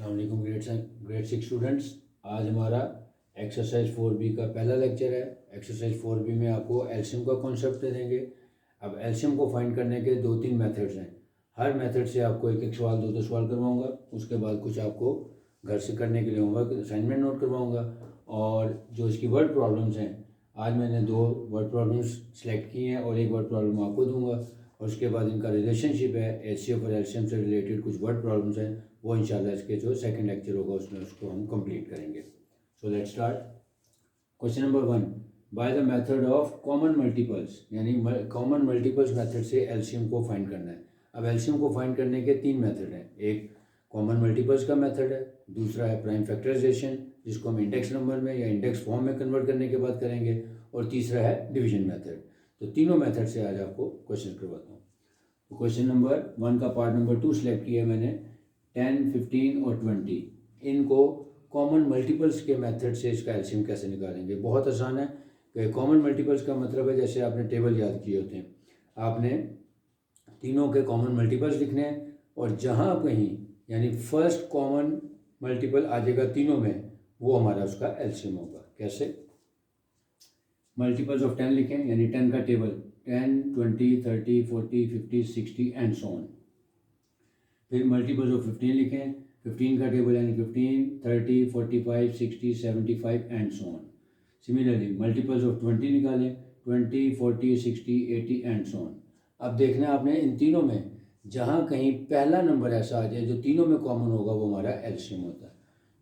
अस्सलाम वालेकुम grade 6 students. आज हमारा एक्सरसाइज 4B का पहला लेक्चर है। एक्सरसाइज 4B में आपको एलसीएम का कॉन्सेप्ट दे देंगे। अब एलसीएम को फाइंड करने के 2-3 मेथड्स हैं। हर मेथड से आपको एक एक सवाल 2-2 सवाल करवाऊंगा। उसके बाद कुछ आपको घर से करने के लिए होमवर्क असाइनमेंट नोट करवाऊंगा। और जो इसकी वर्ड प्रॉब्लम्स हैं, आज मैंने 2 वर्ड प्रॉब्लम्स सेलेक्ट की हैं और एक वर्ड प्रॉब्लम आपको दूंगा। और उसके बाद इनका रिलेशनशिप है एचसीएफ और एलसीएम से रिलेटेड कुछ वर्ड प्रॉब्लम्स हैं, वो इंशाल्लाह इसके जो सेकंड लेक्चर होगा उसमें उसको हम कंप्लीट करेंगे। So let's start. Question number 1, by the method of common multiples, यानी कॉमन मल्टीपल्स मेथड से एलसीएम को फाइंड करना है। अब एलसीएम को फाइंड करने के 3 मेथड हैं। एक कॉमन मल्टीपल्स का मेथड है, दूसरा है प्राइम फैक्टराइजेशन जिसको हम इंडेक्स नंबर में या इंडेक्स फॉर्म में कन्वर्ट करने के बाद करेंगे, और तीसरा है डिवीजन मेथड। तो तीनों मेथड से आज आपको क्वेश्चन करवाता हूँ। तो क्वेश्चन नंबर 1 का पार्ट नंबर 2 सेलेक्ट किया मैंने। 10, 15 और 20 इनको कॉमन मल्टीपल्स के मेथड से इसका एलसीएम कैसे निकालेंगे। बहुत आसान है कि कॉमन मल्टीपल्स का मतलब है जैसे आपने टेबल याद किए होते हैं, आपने तीनों के कॉमन मल्टीपल्स लिखने हैं और जहाँ कहीं यानी फर्स्ट कॉमन मल्टीपल आ जाएगा तीनों में, वो हमारा उसका एलसीएम होगा। कैसे? मल्टीपल्स ऑफ 10 लिखें, यानी 10 का टेबल 10, 20, 30, 40, 50, 60 एंड सो ऑन। फिर मल्टीपल्स ऑफ 15 लिखें, 15 का टेबल यानी 15, 30, 45, 60, 75 and so on. Similarly multiples of 20 निकालें, 20, 40, 60, 80 एंड सो ऑन। अब देखना है आपने इन तीनों में जहाँ कहीं पहला नंबर ऐसा आ जाए जो तीनों में कॉमन होगा, वो हमारा एलसीएम होता है।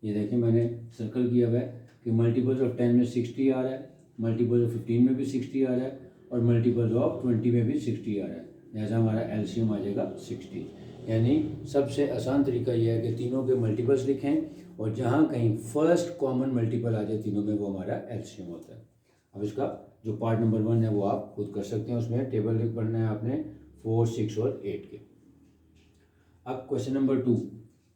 ये देखिए मैंने सर्कल किया हुआ है कि मल्टीपल्स ऑफ 10 में 60 आ रहा है, मल्टीपल्स ऑफ 15 में भी 60 आ रहा है और मल्टीपल्स ऑफ 20 में भी 60 आ रहा है। लिहाजा हमारा एलसीएम आ जाएगा 60। यानी सबसे आसान तरीका यह है कि तीनों के मल्टीपल्स लिखें और जहाँ कहीं फर्स्ट कॉमन मल्टीपल आ जाए तीनों में, वो हमारा एलसीएम होता है। अब इसका जो पार्ट नंबर 1 है वो आप खुद कर सकते हैं। उसमें टेबल पढ़ना है आपने 4, 6 और 8 के। अब question number 2,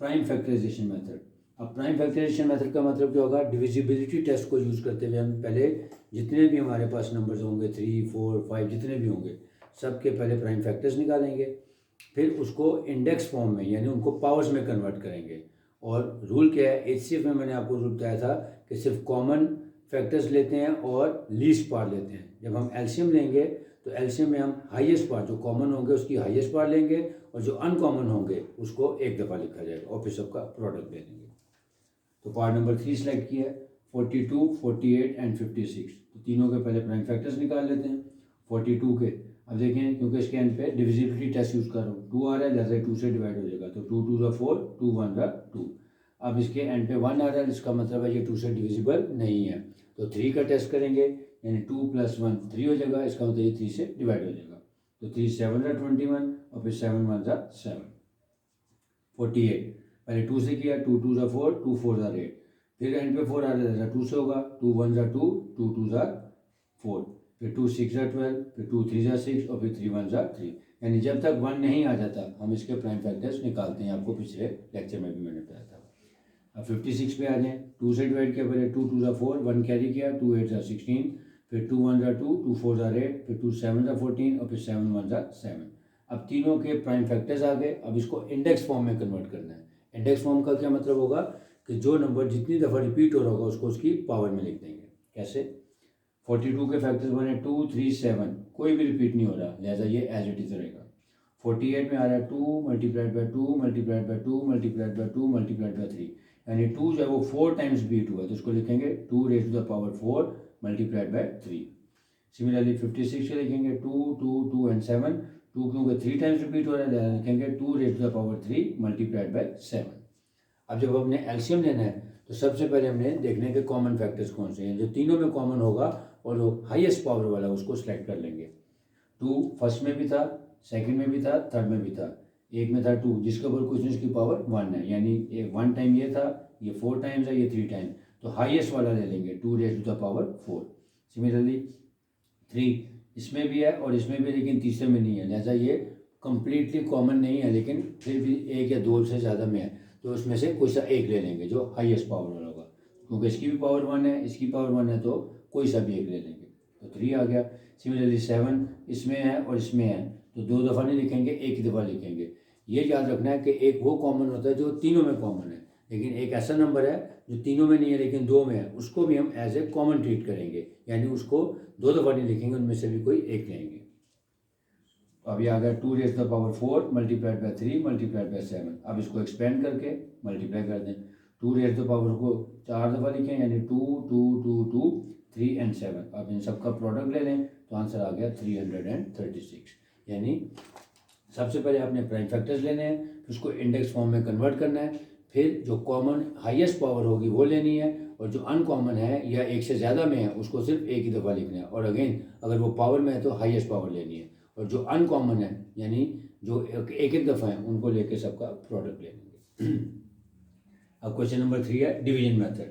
prime factorisation method. अब प्राइम फैक्टराइजेशन मेथड का मतलब क्या होगा? डिविजिबिलिटी टेस्ट को यूज़ करते हुए हम पहले जितने भी हमारे पास नंबर्स होंगे 3, 4, 5 जितने भी होंगे, सबके पहले प्राइम फैक्टर्स निकालेंगे, फिर उसको इंडेक्स फॉर्म में यानी उनको पावर्स में कन्वर्ट करेंगे। और रूल क्या है? एचसीएफ में मैंने आपको रूल बताया था कि सिर्फ कॉमन फैक्टर्स लेते हैं और लीस्ट पार लेते हैं। जब हम एलसीएम लेंगे तो एलसीएम में हम हाईएस्ट पार जो कॉमन होंगे उसकी हाईएस्ट पार लेंगे और जो अनकॉमन होंगे उसको एक दफ़ा लिखा जाएगा और फिर सबका प्रोडक्ट ले लेंगे। तो पार्ट नंबर 3 सेलेक्ट किया है, 42, 48 एंड 56। तो तीनों के पहले प्राइम फैक्टर्स निकाल लेते हैं। 42 के अब देखें, क्योंकि इसके एंड पे डिविजिबिलिटी टेस्ट यूज़ कर रहा हूँ, 2 आ रहा है जैसे 2 से डिवाइड हो जाएगा, तो 2 2 ज़ा 4, 2 1 ज़ा 2। अब इसके एंड पे 1 आ रहा है, इसका मतलब है ये 2 से डिविजिबल नहीं है, तो 3 का टेस्ट करेंगे, यानी 2 + 1 3 हो जाएगा, इसका मतलब ये 3 से डिवाइड हो जाएगा। तो 3 7 ज़ा 21 और फिर 7 1 ज़ा 7। 48 पहले 2 से किया, 2 2 ज़ा 4, 2 4 ज़ा 8, फिर एंड पे 4 आ रहा है 2 से होगा, 2 1 ज़ा 2, 2 2 ज़ा 4, फिर 2 6 ज़ा 12, फिर 2 3 ज़ा 6 और फिर 3 1 ज़ा 3। यानी जब तक 1 नहीं आ जाता हम इसके प्राइम फैक्टर्स निकालते हैं। आपको पिछले लेक्चर में भी मैंने बताया था। अब 56 पे आ जाएँ, 2 से डिवाइड किया, पहले 2 2 ज़ा 4, 1 कैरी किया, 2 8 ज़ा 16, फिर 2 1 ज़ा 2, 2 4 ज़ा 8, फिर 2 7 ज़ा 14 और फिर 7 1 ज़ा 7। अब तीनों के प्राइम फैक्टर्स आ गए। अब इसको इंडेक्स फॉर्म में कन्वर्ट करना है। इंडेक्स फॉर्म का क्या मतलब होगा कि जो नंबर जितनी दफ़ा रिपीट हो रहा होगा उसको उसकी पावर में लिख देंगे। कैसे? 42 के फैक्टर्स बने 2 3 7, कोई भी रिपीट नहीं हो रहा, लिहाजा ये एज इट इज़ रहेगा। 48 में आ रहा है 2 multiplied by 2 multiplied by 2 multiplied by 2 multiplied by 3, यानी 2 जो है वो 4 टाइम्स रिपीट हुआ, तो उसको लिखेंगे 2 raise to the power 4 multiplied by 3। Similarly 56 के लिखेंगे 2 2 2 एंड 7, 2 क्योंकि 3 टाइम्स रिपीट हो रहा है, लिखेंगे 2 raise to the power 3 multiplied by 7। अब जब हमने एलसीएम लेना है तो सबसे पहले हमने देखने के कॉमन फैक्टर्स कौन से हैं, जो तीनों में कॉमन होगा और जो हाईएस्ट पावर वाला उसको सिलेक्ट कर लेंगे। 2 फर्स्ट में भी था, सेकंड में भी था, थर्ड में भी था, एक में था 2 जिसके ऊपर क्वेश्चन की पावर 1 है, यानी 1 टाइम ये था, ये 4 टाइम्स है, ये 3 टाइम, तो हाईएस्ट वाला ले लेंगे 2 raise to the power 4। Similarly 3 इसमें भी है और इसमें भी, लेकिन तीसरे में नहीं है, लिहाजा ये कंप्लीटली कॉमन नहीं है, लेकिन फिर भी एक या दो से ज़्यादा में है, तो उसमें से कोई सा एक ले लेंगे जो हाईएस्ट पावर वाला होगा, क्योंकि इसकी भी पावर 1 है, इसकी पावर 1 है, तो कोई सा भी एक ले लेंगे, तो 3 आ गया। सिमिलरली 7 इसमें है और इसमें है, तो 2 दफ़ा नहीं लिखेंगे, एक ही दफ़ा लिखेंगे। ये याद रखना है कि एक वो कॉमन होता है जो तीनों में कॉमन है, लेकिन एक ऐसा नंबर है जो तीनों में नहीं है लेकिन दो में है, उसको भी हम एज ए कॉमन ट्रीट करेंगे, यानी उसको दो दफ़ा नहीं लिखेंगे, उनमें से भी कोई एक लेंगे। अब ये आ गया 2 raise to the power 4 multiplied by 3 multiplied by 7। अब इसको एक्सपेंड करके मल्टीप्लाई कर दें। 2 रेज़ टू द पावर को 4 दफ़ा लिखें, यानी 2 2 2 2 3 एंड 7। अब इन सब का प्रोडक्ट ले लें तो आंसर आ गया 336। यानी सबसे पहले आपने प्राइम फैक्टर्स लेने हैं, फिर उसको इंडेक्स फॉर्म में कन्वर्ट करना है, फिर जो कॉमन हाईएस्ट पावर होगी वो लेनी है, और जो अनकॉमन है या एक से ज़्यादा में है उसको सिर्फ एक ही दफ़ा लिखना है, और अगेन अगर वो पावर में है तो हाईएस्ट पावर लेनी है, और जो अनकॉमन है यानी जो एक एक दफ़ा है उनको लेके सबका प्रोडक्ट ले लेंगे। अब क्वेश्चन नंबर 3 है डिवीजन मेथड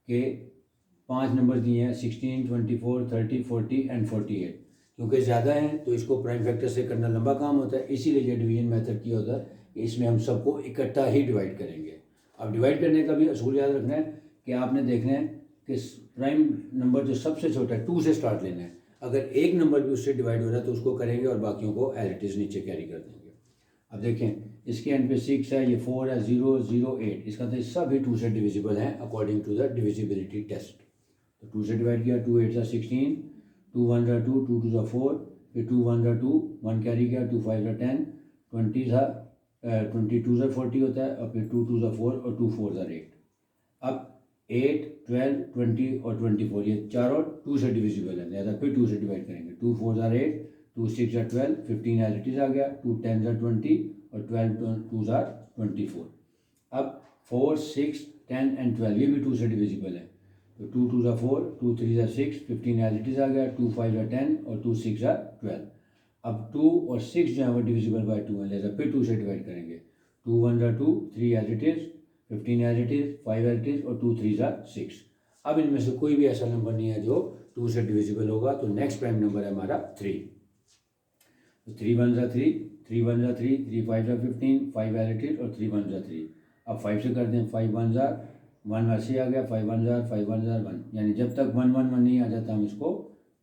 के 5 नंबर दिए हैं 16, 24, 30, 40 एंड 48। क्योंकि ज़्यादा हैं तो इसको प्राइम फैक्टर से करना लंबा काम होता है, इसीलिए ये डिवीजन मेथड किया होता है कि इसमें हम सबको इकट्ठा ही डिवाइड करेंगे। अब डिवाइड करने का भी असूल याद रखना है कि आपने देखना है कि प्राइम नंबर जो सबसे छोटा है 2 से स्टार्ट लेना है, अगर एक नंबर भी उससे डिवाइड हो रहा है तो उसको करेंगे और बाकियों को एज इट इज़ नीचे कैरी कर देंगे। अब देखें इसके एंड पे 6 है, ये 4 है, 0 0 8, इसका तो सभी 2 से डिविजिबल हैं according to the divisibility test. तो 2 से डिवाइड किया, 2 8 सा 16, 2 1 सा 2, 2 2 सा 4, फिर 2 1 सा 2, 1 कैरी किया, 2 5 सा 10, 20 सा 22 सा 40 होता है, और फिर 2 2 सा 4 और 2 4 सा 8। अब 8 12 20 और 24 ये चारों 2 से डिविजिबल है, लिहाजा फिर 2 से डिवाइड करेंगे। 2 4 सा 8, 2 6 सा 12, 15 एज इट इज़ आ गया, 2 10 सा 20 और 12 2 सा 24। अब 4 6 10 एंड 12 ये भी 2 से डिविजिबल है, तो 2 2 सा 4, 2 3 सा 6, 15 एज इट इज़ आ गया, 2 5 सा 10 और 2 6 सा 12। अब 2 और 6 जो है वो डिविजिबल बाय 2 है, लिहाजा फिर 2 से डिवाइड करेंगे। 2 1 सा 2, 3 as it is, 15 as it is, 5 as it is और 2 3 सा 6। अब इनमें से कोई भी ऐसा नंबर नहीं है जो 2 से डिविजिबल होगा, तो नेक्स्ट प्राइम नंबर है हमारा 3। तो 3 1 सा 3, 3 1 सा 3, 3 5 सा 15, 5 एज इट इज़ और 3 1 सा 3। अब 5 से कर दें, 5 1 सा 1 वैसे आ गया, 5 1 सा 5 1 सा 1, यानी जब तक 1 1 1 नहीं आ जाता हम इसको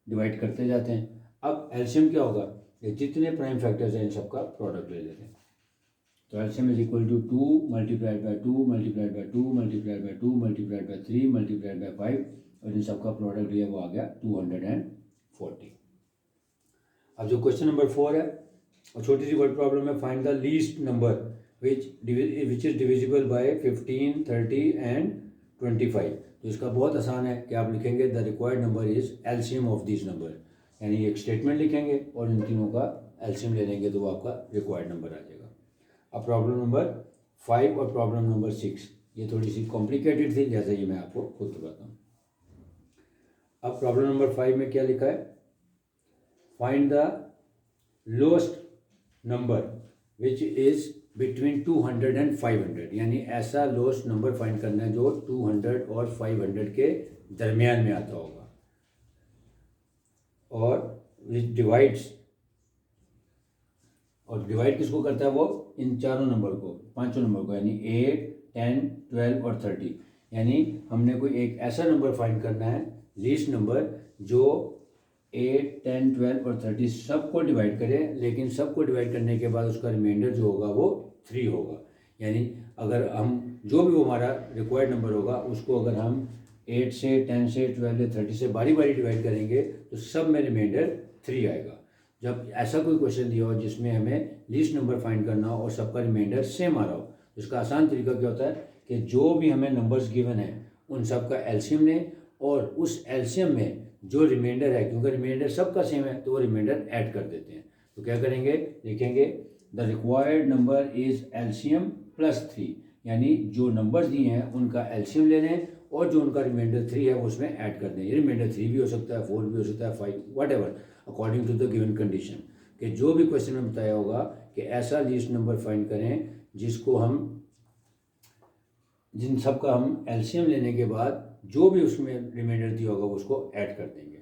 डिवाइड करते जाते हैं। अब एलसीएम क्या होगा, ये जितने प्राइम फैक्टर्स हैं इन सबका प्रोडक्ट ले लेते हैं। तो LCM is equal to 2 multiplied by 2 multiplied by 2 multiplied by 2 multiplied by 3 multiplied by 5, और इन सबका प्रोडक्ट लिया वो आ गया 240। अब जो क्वेश्चन नंबर 4 है और छोटी सी वर्ड प्रॉब्लम है, find the least number which is divisible by 15 30 and 25। तो इसका बहुत आसान है कि आप लिखेंगे the required number is LCM of this number, यानी एक स्टेटमेंट लिखेंगे और इन तीनों का एलसीएम ले लेंगे तो वो आपका रिक्वायर्ड नंबर आ जाएगा। अब प्रॉब्लम नंबर 5 और प्रॉब्लम नंबर 6 ये थोड़ी सी कॉम्प्लिकेटेड थी, जैसे ये मैं आपको खुद बताता हूँ। अब प्रॉब्लम नंबर 5 में क्या लिखा है, find the lowest number which is between 200 and 500, यानी ऐसा लोएस्ट नंबर फाइंड करना है जो 200 और 500 के दरमियान में आता होगा, और विच डिवाइड्स, और डिवाइड किसको करता है वो इन चारों नंबर को, पांचों नंबर को, यानी 8 10 12 और 30। यानी हमने कोई एक ऐसा नंबर फाइंड करना है लीस्ट नंबर जो 8 10 12 और 30 सबको डिवाइड करे, लेकिन सबको डिवाइड करने के बाद उसका रिमाइंडर जो होगा वो 3 होगा। यानी अगर हम जो भी वो हमारा रिक्वायर्ड नंबर होगा उसको अगर हम 8 से 10 से 12 से 30 से बारी बारी डिवाइड करेंगे तो सब में रिमाइंडर 3 आएगा। जब ऐसा कोई क्वेश्चन दिया हो जिसमें हमें लीस्ट नंबर फाइंड करना हो और सबका रिमाइंडर सेम आ रहा हो, तो इसका आसान तरीका क्या होता है कि जो भी हमें नंबर्स गिवन है उन सब का एलसीएम लें, और उस एलसीएम में जो रिमाइंडर है, क्योंकि रिमाइंडर सबका सेम है तो वो रिमाइंडर ऐड कर देते हैं। तो क्या करेंगे, लिखेंगे the required number is LCM plus 3, यानी जो नंबर्स दिए हैं उनका एलसीएम ले लें और जो उनका रिमाइंडर 3 है वो उसमें ऐड कर दें। ये रिमाइंडर 3 भी हो सकता है, 4 भी हो सकता है, 5 whatever according to the given condition, कि जो भी क्वेश्चन में बताया होगा कि ऐसा लीस्ट नंबर फाइंड करें जिसको हम, जिन सब का हम एलसीएम लेने के बाद जो भी उसमें रिमाइंडर दिया होगा उसको ऐड कर देंगे।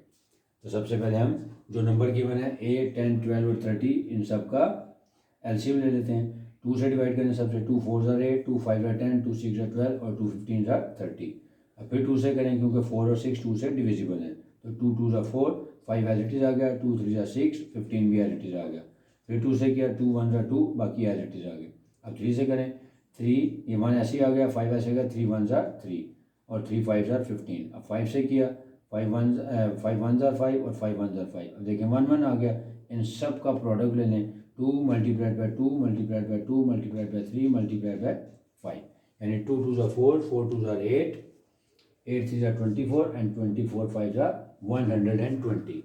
तो सबसे पहले हम जो नंबर गिवन है 8 10 12 और 30 इन सब का एलसीएम ले लेते हैं। 2 से डिवाइड करें सबसे, 2 4 सा 8, 2 5 सा 10, 2 6 सा 12 और 2 15 सा 30। अब फिर 2 से करें क्योंकि 4 और 6 2 से डिविजिबल है, तो 2 2 सा 4, 5 एज इट इज़ आ गया, 2 3 सा 6, 15 भी एज इट इज़ आ गया। फिर 2 से किया, 2 1 सा 2, बाकी एज इट इज़ आ गया। अब 3 से करें, 3, ये 1 ऐसे ही आ गया, 5 ऐसे गया, 3 1 ज़ार 3 और 3 5 ज़ार 15। अब 5 से किया, 5 1 ज़ार 5 और 5 1 ज़ार 5। अब देखिए 1 1 आ गया, इन सब का प्रोडक्ट ले लें, 2 multiplied by 2 multiplied by 2 multiplied by 3 multiplied by 5, यानी 2 2 ज़ार 4, 4 2 ज़ार 8, 8 3 ज़ार 24 एंड 24 5 ज़ार 120।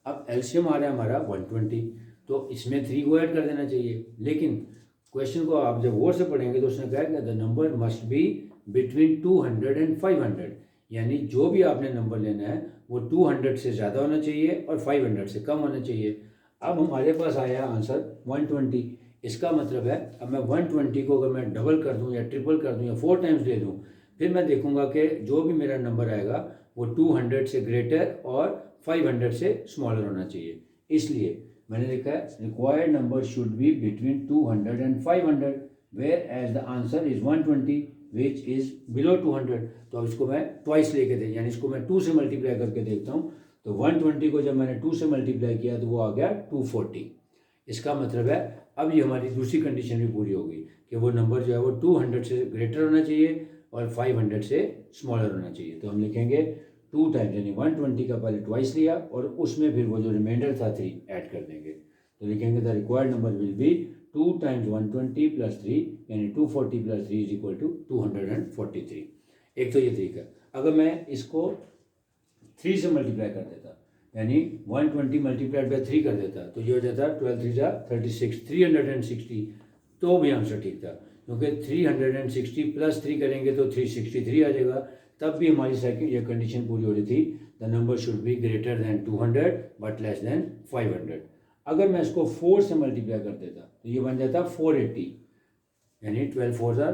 अब एलसीएम आ रहा है हमारा 120, तो इसमें 3 को ऐड कर देना चाहिए। लेकिन क्वेश्चन को आप जब गौर से पढ़ेंगे तो उसने कहा कि the number must be between 200 and 500, यानी जो भी आपने नंबर लेना है वो 200 से ज़्यादा होना चाहिए और 500 से कम होना चाहिए। अब हमारे पास आया आंसर 120। इसका मतलब है अब मैं 120 को अगर मैं डबल कर दूं या ट्रिपल कर दूं या 4 टाइम्स ले दूं, फिर मैं देखूंगा कि जो भी मेरा नंबर आएगा वो 200 से ग्रेटर और 500 से स्मॉलर होना चाहिए। इसलिए मैंने लिखा है required number should be between 200 and 500 whereas the answer is 120 which is below 200। तो अब इसको मैं ट्वाइस लेके दे, यानी इसको मैं 2 से मल्टीप्लाई करके देखता हूँ। तो 120 को जब मैंने 2 से मल्टीप्लाई किया तो वो आ गया 240। इसका मतलब है अब ये हमारी दूसरी कंडीशन भी पूरी होगी कि वो नंबर जो है वो 200 से ग्रेटर होना चाहिए और 500 से स्मॉलर होना चाहिए। तो हम लिखेंगे 2 टाइम्स, यानी 120 का पहले ट्वाइस लिया और उसमें फिर वो जो रिमाइंडर था 3 ऐड कर देंगे। तो लिखेंगे the required number will be 2 times 120 plus 3, यानी 240 प्लस 3 इज इक्वल टू 243। एक तो ये तरीका। अगर मैं इसको 3 से मल्टीप्लाई कर देता, यानी 120 मल्टीप्लाइड बाई 3 कर देता, तो ये हो जाता 12 3 जा 36, 360, तो भी आंसर ठीक था, क्योंकि 360 प्लस 3 करेंगे तो 363 आ जाएगा। तब भी हमारी सेकंड ये कंडीशन पूरी हो रही थी, the number should be greater than 200 but less than 500। अगर मैं इसको 4 से मल्टीप्लाई कर देता तो ये बन जाता 480, यानी 12 4 ज़ार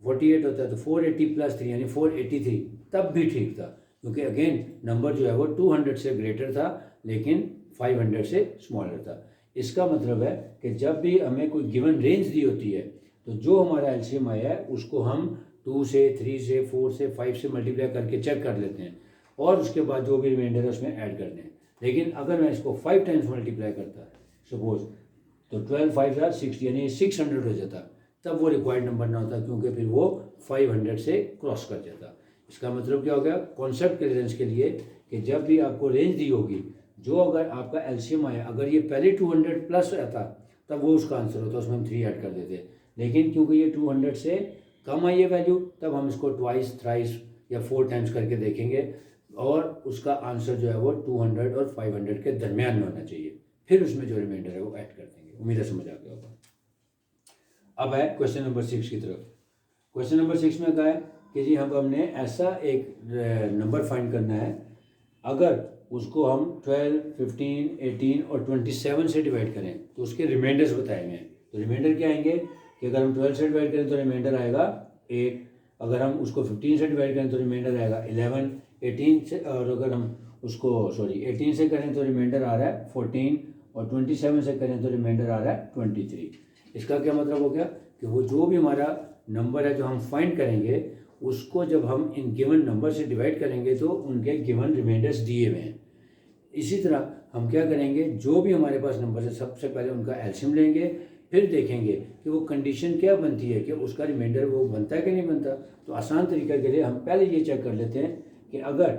48 होता है, तो 480 प्लस 3 यानी 483, तब भी ठीक था, क्योंकि अगेन नंबर जो है वो 200 से ग्रेटर था लेकिन 500 से स्मॉलर था। इसका मतलब है कि जब भी हमें कोई गिवन रेंज दी होती है तो जो हमारा एलसीएम आया है उसको हम 2 से 3 से 4 से 5 से मल्टीप्लाई करके चेक कर लेते हैं और उसके बाद जो भी रिमाइंडर है उसमें ऐड करते हैं। लेकिन अगर मैं इसको 5 टाइम्स मल्टीप्लाई करता सपोज, तो 12 5 ज़ार 60, यानी 600 हो जाता, तब वो रिक्वायर्ड नंबर ना होता, क्योंकि फिर वो 500 से क्रॉस कर जाता। इसका मतलब क्या हो गया कॉन्सेप्ट क्लियरेंस के लिए कि जब भी आपको रेंज दी होगी, जो अगर आपका एलसीएम आया अगर ये पहले 200 प्लस आता तब वो उसका आंसर होता, उसमें हम 3 ऐड कर देते। लेकिन क्योंकि ये 200 से कम आई है वैल्यू, तब हम इसको ट्वाइस थ्राइस या 4 टाइम्स करके देखेंगे और उसका आंसर जो है वो 200 और 500 के दरमियान में होना चाहिए, फिर उसमें जो रिमाइंडर है वो ऐड कर देंगे। उम्मीद है समझ आ गया होगा। अब है क्वेश्चन नंबर 6 की तरफ। क्वेश्चन नंबर 6 में कहा है कि जी हमने ऐसा एक नंबर फाइंड करना है, अगर उसको हम 12 15 18 और 27 से डिवाइड करें तो उसके रिमाइंडर्स बताएंगे। तो रिमाइंडर क्या आएंगे कि अगर हम 12 से डिवाइड करें तो रिमाइंडर आएगा 8, अगर हम उसको 15 से डिवाइड करें तो रिमाइंडर आएगा 11, 18 से, और अगर हम उसको 18 से करें तो रिमाइंडर आ रहा है 14 और 27 से करें तो रिमाइंडर आ रहा है 23। इसका क्या मतलब हो गया कि वो जो भी हमारा नंबर है जो हम फाइंड करेंगे उसको जब हम इन गिवन नंबर से डिवाइड करेंगे तो उनके गिवन रिमाइंडर्स दिए हुए हैं। इसी तरह हम क्या करेंगे, जो भी हमारे पास नंबर है सबसे पहले उनका एलसीएम लेंगे, फिर देखेंगे कि वो कंडीशन क्या बनती है कि उसका रिमाइंडर वो बनता है कि नहीं बनता। तो आसान तरीका के लिए हम पहले ये चेक कर लेते हैं कि अगर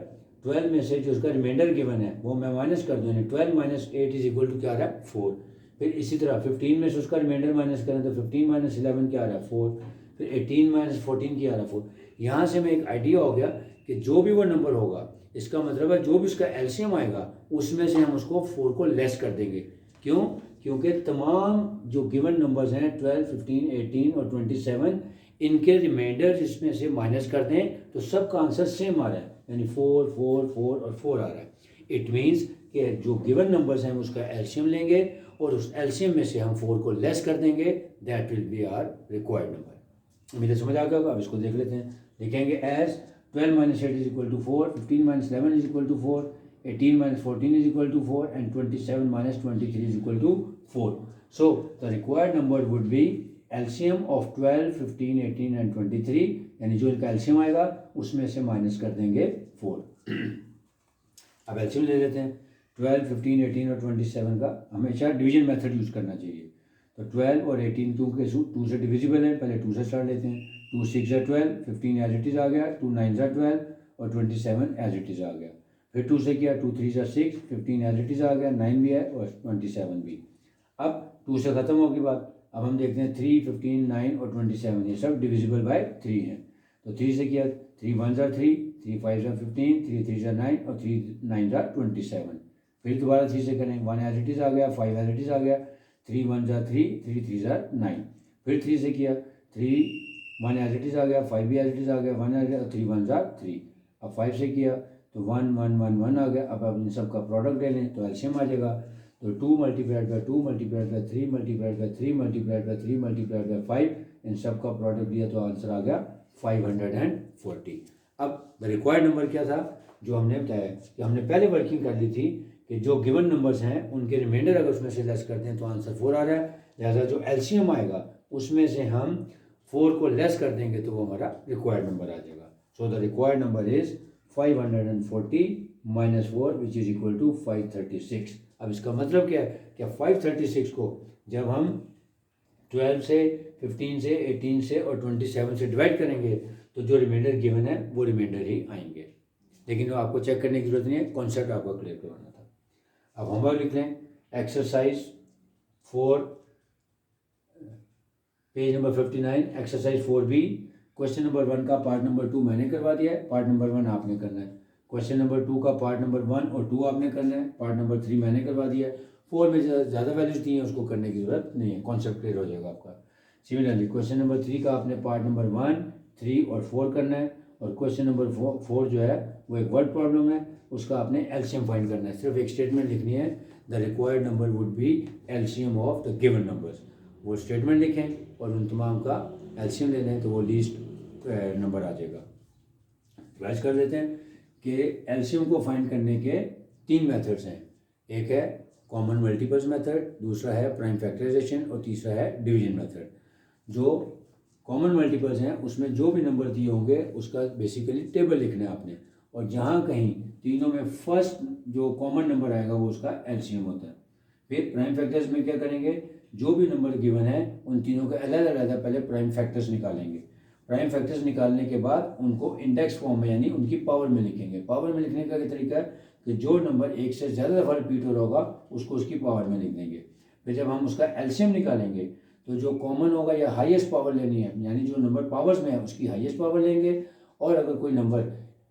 12 में से जो उसका रिमाइंडर गिवन है वो मैं माइनस कर दूँ, यानी 12 माइनस 8 इज इक्वल टू क्या आ रहा है 4। फिर इसी तरह 15 में से उसका रिमाइंडर माइनस करें तो 15 माइनस 11 क्या आ रहा है 4। फिर 18 माइनस 14 क्या आ रहा है 4। यहाँ से हमें एक आइडिया हो गया कि जो भी वो नंबर होगा, इसका मतलब है जो भी उसका एलसीएम आएगा उसमें से हम उसको 4 को लेस कर देंगे। क्यों? क्योंकि तमाम जो गिवन नंबर्स हैं 12 15 18 और 27, इनके रिमाइंडर इसमें से माइनस कर दें तो सबका आंसर सेम आ रहा है, यानी 4 4 4 और 4 आ रहा है। इट मीन्स कि जो गिवन नंबर्स हैं उसका एलसीएम लेंगे और उस एलसीएम में से हम 4 को लेस कर देंगे, that will be our required number. मुझे समझ आ गया होगा। अब इसको देख लेते हैं। लिखेंगे as 12 minus 8 is equal to 4, 15 minus 11 is equal to 4, 18 minus 14 is equal to 4, and 27 minus 23 is equal to 4. So the required number would be LCM of 12, 15, 18 and 23, यानी जो इनका LCM आएगा उसमें से माइनस कर देंगे 4। अब LCM ले लेते हैं। 12, 15, 18 और 27 का हमेशा डिवीजन मेथड यूज करना चाहिए। तो 12 और 18 क्योंकि 2 से डिविजिबल है, पहले 2 से स्टार्ट लेते हैं। 2 6 ज़ा 12, 15 एज इट इज़ आ गया। 2 9 ज़ा 12 और 27 एज इट इज़ आ गया। फिर 2 से किया, 2 3 ज़ा 6, 15 एज इट इज़ आ गया, 9 भी है और 27 भी। अब 2 से ख़त्म होगी बात। अब हम देखते हैं 3, 15, 9 और 27 ये सब डिविजिबल बाय 3 हैं। तो 3 से किया, 3 1 ज़ा 3, 3 5 ज़ा 15, 3 3 ज़ा 9 और 3 9 ज़ा 27। फिर दोबारा 3 से करें, 1 एज इट इज़ आ गया, 5 एज इट इज़ आ गया, 3 1 ज़ा 3, 3 3 ज़ा 9। फिर 3 से किया, 3 1 एज इट इज़ आ गया, 5 भी एज इट इज़ आ गया, 1 एज 3 1 ज़ा 3। अब 5 से किया तो 1 1 1 1 आ गया। अब इन सब का प्रोडक्ट ले लें तो एलसीएम आ जाएगा। तो 2 multiplied by 2 multiplied by 3 multiplied by 3 multiplied by 3 multiplied by 5, इन सब का प्रोडक्ट दिया तो आंसर आ गया 540। अब द रिक्वायर्ड नंबर क्या था जो हमने बताया कि हमने पहले वर्किंग कर ली थी कि जो गिवन नंबर्स हैं उनके रिमाइंडर अगर उसमें से लेस करते हैं तो आंसर 4 आ रहा है। लिहाजा जो एलसीएम आएगा उसमें से हम 4 को लेस कर देंगे तो वो हमारा रिक्वायर्ड नंबर आ जाएगा। So the required number is 540 minus 4 which is equal to 536। अब इसका मतलब क्या है कि 536 को जब हम 12 से, 15 से, 18 से और 27 से डिवाइड करेंगे तो जो रिमाइंडर गिवन है वो रिमाइंडर ही आएंगे। लेकिन वो आपको चेक करने की जरूरत नहीं है, कॉन्सेप्ट आपको क्लियर करवाना था। अब होमवर्क लिख लें, exercise 4 page number 59, exercise 4B। Question number 1 का पार्ट नंबर 2 मैंने करवा दिया है, पार्ट नंबर 1 आपने करना है। क्वेश्चन नंबर 2 का पार्ट नंबर 1 और 2 आपने करना है, पार्ट नंबर 3 मैंने करवा दिया है। 4 में ज़्यादा वैल्यूज दी हैं उसको करने की जरूरत नहीं है, कॉन्सेप्ट क्लियर हो जाएगा आपका। सिमिलरली क्वेश्चन नंबर 3 का आपने पार्ट नंबर 1, 3 और 4 करना है, और क्वेश्चन नंबर 4 जो है वो एक वर्ड प्रॉब्लम है, उसका आपने एलसीएम फाइंड करना है। सिर्फ एक स्टेटमेंट लिखनी है, the required number would be LCM of the given numbers. वो स्टेटमेंट लिखें और उन तमाम का एलसीएम ले लें तो वो लीस्ट नंबर आ जाएगा। रिवाइज कर लेते हैं कि एलसीएम को फाइंड करने के 3 मेथड्स हैं। एक है कॉमन मल्टीपल्स मेथड, दूसरा है प्राइम फैक्टराइजेशन और तीसरा है डिवीजन मेथड। जो कॉमन मल्टीपल्स हैं उसमें जो भी नंबर दिए होंगे उसका बेसिकली टेबल लिखना है आपने, और जहाँ कहीं तीनों में फर्स्ट जो कॉमन नंबर आएगा वो उसका एलसीएम होता है। फिर प्राइम फैक्टर्स में क्या करेंगे, जो भी नंबर गिवन है उन तीनों के अलग अलग पहले प्राइम फैक्टर्स निकालेंगे। प्राइम फैक्टर्स निकालने के बाद उनको इंडेक्स फॉर्म में यानी उनकी पावर में लिखेंगे। पावर में लिखने का तरीका है कि जो नंबर एक से ज़्यादा दफ़ा रिपीट हो रहा होगा उसको उसकी पावर में लिख देंगे। फिर जब हम उसका एलसीएम निकालेंगे तो जो कॉमन होगा या हाईएस्ट पावर लेनी है, यानी जो नंबर पावर्स में है उसकी हाईएस्ट पावर लेंगे, और अगर कोई नंबर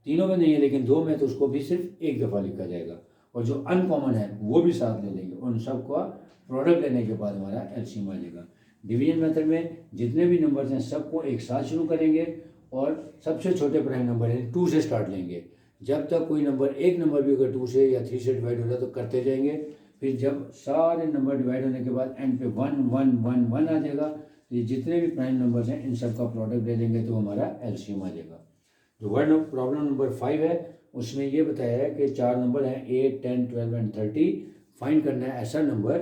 तीनों में नहीं है लेकिन 2 में तो उसको भी सिर्फ एक दफ़ा लिखा जाएगा, और जो अनकॉमन है वो भी साथ ले लेंगे। उन सब का प्रोडक्ट लेने के बाद हमारा एलसीएम आ जाएगा। डिवीजन मेथड में जितने भी नंबर्स हैं सबको एक साथ शुरू करेंगे और सबसे छोटे प्राइम नंबर यानी 2 से स्टार्ट लेंगे। जब तक कोई नंबर, एक नंबर भी अगर 2 से या 3 से डिवाइड हो रहा है तो करते जाएंगे। फिर जब सारे नंबर डिवाइड होने के बाद एंड पे 1 1 1 1 आ जाएगा, तो ये जितने भी प्राइम नंबर्स हैं इन सब का प्रोडक्ट ले लेंगे तो हमारा एलसीएम आ जाएगा। जो वर्ड प्रॉब्लम नंबर 5 है उसमें ये बताया है कि 4 नंबर हैं 8, 10, 12 एंड 30। फाइंड करना है ऐसा नंबर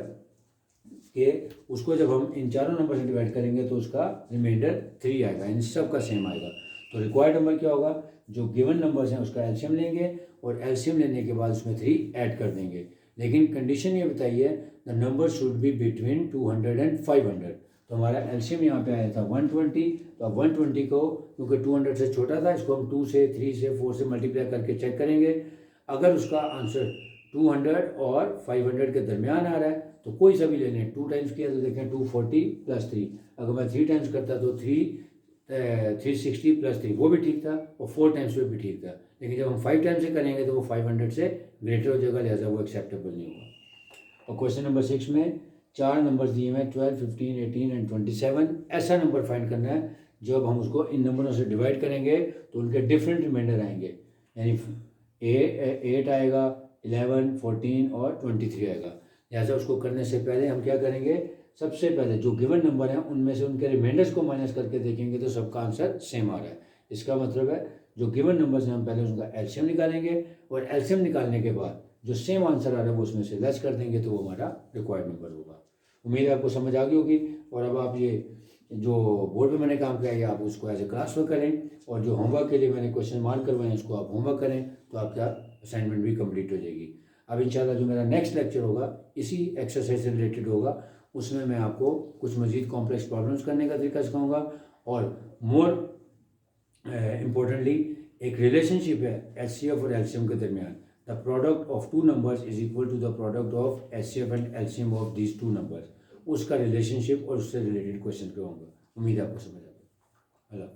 कि उसको जब हम इन चारों नंबर से डिवाइड करेंगे तो उसका रिमाइंडर 3 आएगा, इन सब का सेम आएगा। तो रिक्वायर्ड नंबर क्या होगा, जो गिवन नंबर्स हैं उसका एलसीएम लेंगे और एलसीएम लेने के बाद उसमें 3 ऐड कर देंगे। लेकिन कंडीशन ये बताइए the number should be between 200 and 500। तो हमारा एलसीएम यहाँ पे आया था 120। तो अब 120 को क्योंकि 200 से छोटा था इसको हम 2 से 3 से 4 से मल्टीप्लाई करके चेक करेंगे। अगर उसका आंसर 200 और 500 के दरमियान आ रहा है तो कोई सा भी ले लें। 2 टाइम्स किया तो देखें 240 + 3। अगर मैं 3 टाइम्स करता तो 360 + 3 वो भी ठीक था, और 4 टाइम्स पे भी ठीक था। लेकिन जब हम 5 टाइम्स से करेंगे तो वो 500 से ग्रेटर हो जाएगा, लिहाजा वो एक्सेप्टेबल नहीं होगा। और क्वेश्चन नंबर 6 में 4 नंबर दिए हुए हैं 12, 15, 18 एंड 27। ऐसा नंबर फाइंड करना है जब हम उसको इन नंबरों से डिवाइड करेंगे तो उनके डिफरेंट रिमाइंडर आएंगे, यानी 8 आएगा, 11, 14 और 23 आएगा। लिहाजा उसको करने से पहले हम क्या करेंगे, सबसे पहले जो गिवन नंबर हैं उनमें से उनके रिमाइंडर्स को माइनस करके देखेंगे तो सबका आंसर सेम आ रहा है। इसका मतलब है जो गिवन नंबर्स हैं हम पहले उसका एलसीएम निकालेंगे और एलसीएम निकालने के बाद जो सेम आंसर आ रहा है वो उसमें से लेस कर देंगे तो वो हमारा रिक्वायर्ड नंबर होगा। उम्मीद है आपको समझ आ गई होगी। और अब आप ये जो बोर्ड पे मैंने काम किया है आप उसको एज ए क्लास वर्क करें, और जो होमवर्क के लिए मैंने क्वेश्चन मार्क करवाए हैं उसको आप होमवर्क करें तो आपका असाइनमेंट भी कंप्लीट हो जाएगी। अब इंशाल्लाह जो मेरा नेक्स्ट लेक्चर होगा इसी एक्सरसाइज से रिलेटेड होगा, उसमें मैं आपको कुछ मज़ीद कॉम्प्लेक्स प्रॉब्लम्स करने का तरीका सिखाऊंगा और मोर इम्पोर्टेंटली एक रिलेशनशिप है HCF और LCM के दरमियान। The product of two numbers is equal to the product of HCF and LCM of these two numbers, उसका रिलेशनशिप और उससे रिलेटेड क्वेश्चन करवाऊंगा। उम्मीद है आपको समझ आ गया। अल्लाह।